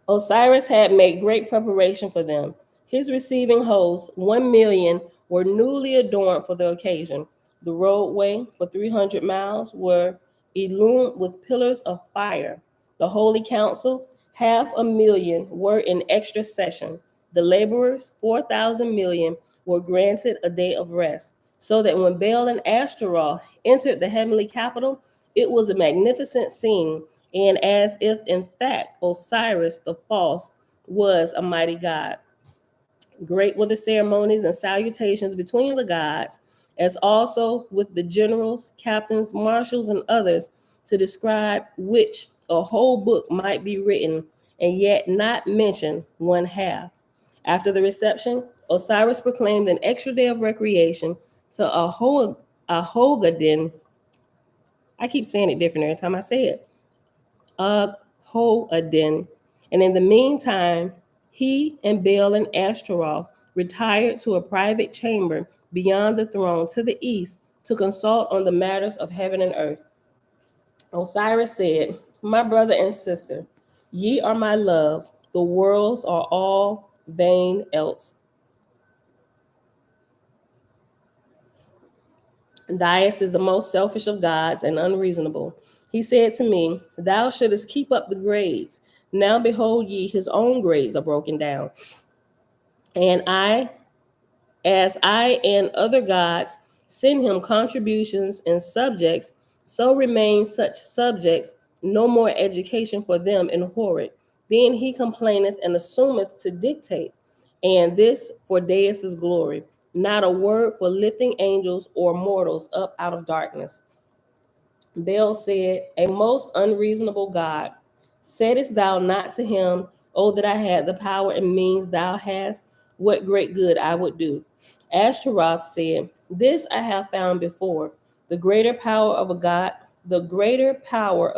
Osiris had made great preparation for them. His receiving hosts, 1 million, were newly adorned for the occasion. The roadway for 300 miles were illumined with pillars of fire. The holy council, 500,000, were in extra session. The laborers, 4,000 million, were granted a day of rest, so that when Bel and Ashtaroth entered the heavenly capital, it was a magnificent scene, and as if in fact Osiris the false was a mighty god. Great were the ceremonies and salutations between the gods, as also with the generals, captains, marshals, and others, to describe which a whole book might be written, and yet not mention one half. After the reception, Osiris proclaimed an extra day of recreation to Ahogadin. I keep saying it different every time I say it. Ahogadin. And in the meantime, he and Bel and Ashtaroth retired to a private chamber beyond the throne to the east to consult on the matters of heaven and earth. Osiris said, My brother and sister, ye are my loves, the worlds are all vain else. Darius is the most selfish of gods and unreasonable. He said to me, Thou shouldest keep up the grades. Now behold ye, his own grades are broken down. And as I and other gods send him contributions and subjects, so remain such subjects no more education for them in horrid. Then he complaineth and assumeth to dictate, and this for Deus's glory, not a word for lifting angels or mortals up out of darkness. Bel said, A most unreasonable God, saidst thou not to him, Oh, that I had the power and means thou hast, what great good I would do? Ashtaroth said, This I have found before. The greater power a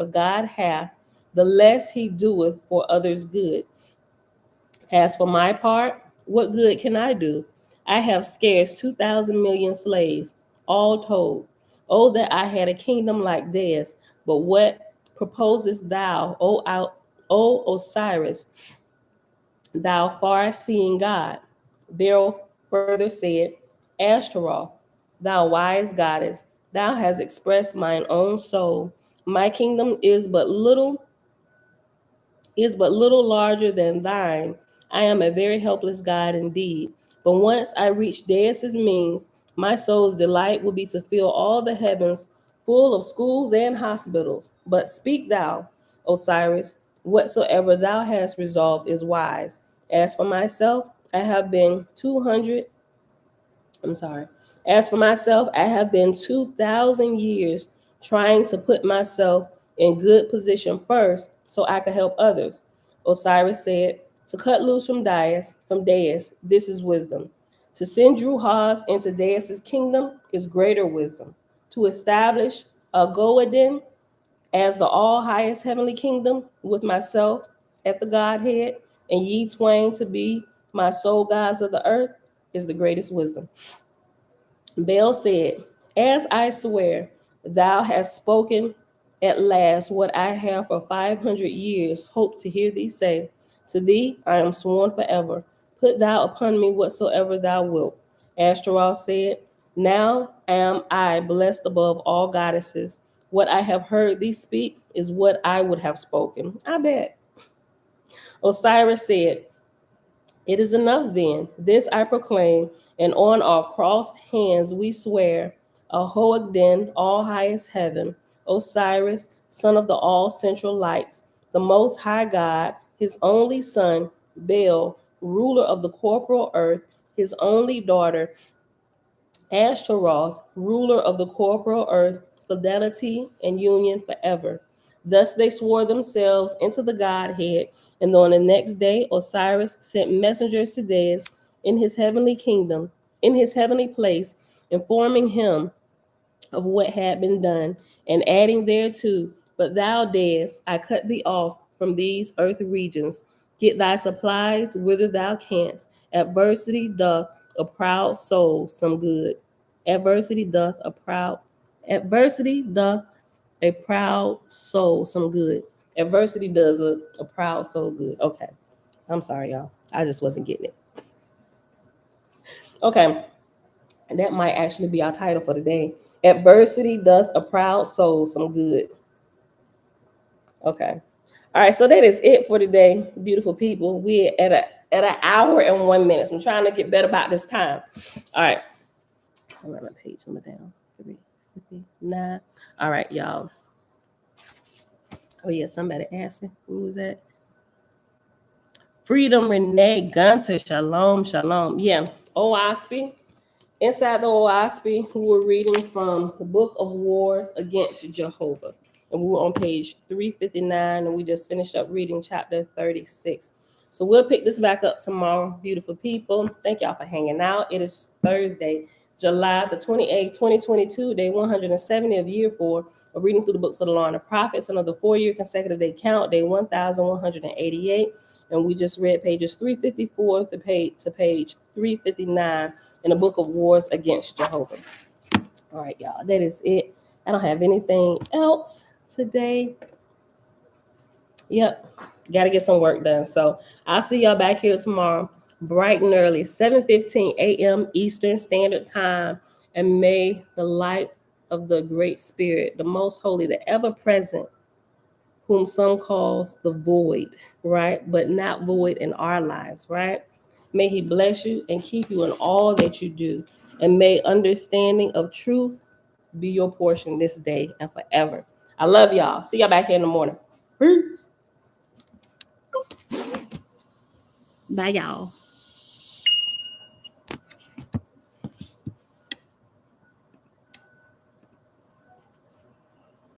God hath, the less he doeth for others' good. As for my part, what good can I do? I have scarce 2,000 million slaves, all told. Oh, that I had a kingdom like theirs. But what proposest thou, O Osiris, thou far-seeing God? Beryl further said, Ashtaroth, thou wise goddess, thou hast expressed mine own soul. My kingdom is but little larger than thine. I am a very helpless God indeed. But once I reach Deus's means, my soul's delight will be to fill all the heavens full of schools and hospitals. But speak thou, Osiris, whatsoever thou hast resolved is wise. As for myself, I have been 2,000 years trying to put myself in good position first so I could help others. Osiris said, to cut loose from Dais, this is wisdom. To send Druhaz into Dais's kingdom is greater wisdom. To establish a Goadin as the all highest heavenly kingdom with myself at the Godhead and ye twain to be my sole gods of the earth is the greatest wisdom. Baal said, as I swear, thou hast spoken at last what I have for 500 years hoped to hear thee say. To thee I am sworn forever. Put thou upon me whatsoever thou wilt. Ashtaroth said, now am I blessed above all goddesses. What I have heard thee speak is what I would have spoken. I bet. Osiris said, it is enough then. This I proclaim, and on our crossed hands we swear, Ahoagden, all highest heaven, Osiris, son of the all central lights, the most high God, his only son, Baal, ruler of the corporal earth, his only daughter, Ashtaroth, ruler of the corporal earth, fidelity and union forever. Thus they swore themselves into the Godhead, and on the next day Osiris sent messengers to Dais in his heavenly kingdom, in his heavenly place, informing him of what had been done, and adding thereto, but thou, Dais, I cut thee off from these earth regions. Get thy supplies whither thou canst. Adversity doth a proud soul some good. Adversity doth a proud soul some good. Adversity does a proud soul good. Okay. I'm sorry, y'all. I just wasn't getting it. Okay. And that might actually be our title for today. Adversity doth a proud soul some good. Okay. All right, so that is it for today, beautiful people. We're at an hour and 1 minute. So I'm trying to get better about this time. All right. So I'm write my page number down. 359. All right, y'all. Oh yeah, somebody asking. Who was that? Freedom Renee Gunter. Shalom, shalom. Yeah. Oahspe. Inside the Oahspe, we were reading from the Book of Wars Against Jehovah. And we were on page 359, and we just finished up reading chapter 36. So we'll pick this back up tomorrow, beautiful people. Thank y'all for hanging out. It is Thursday, July the 28th, 2022, day 170 of year 4 of reading through the books of the Law and the Prophets, another 4-year consecutive day count, day 1188. And we just read pages 354 to page 359 in the Book of Wars Against Jehovah. All right, y'all, that is it. I don't have anything else today. Yep, got to get some work done. So I'll see y'all back here tomorrow, bright and early, 7:15 a.m. Eastern Standard Time. And may the light of the Great Spirit, the most holy, the ever-present, whom some calls the void, right? But not void in our lives, right? May he bless you and keep you in all that you do. And may understanding of truth be your portion this day and forever. I love y'all. See y'all back here in the morning. Peace. Bye, y'all.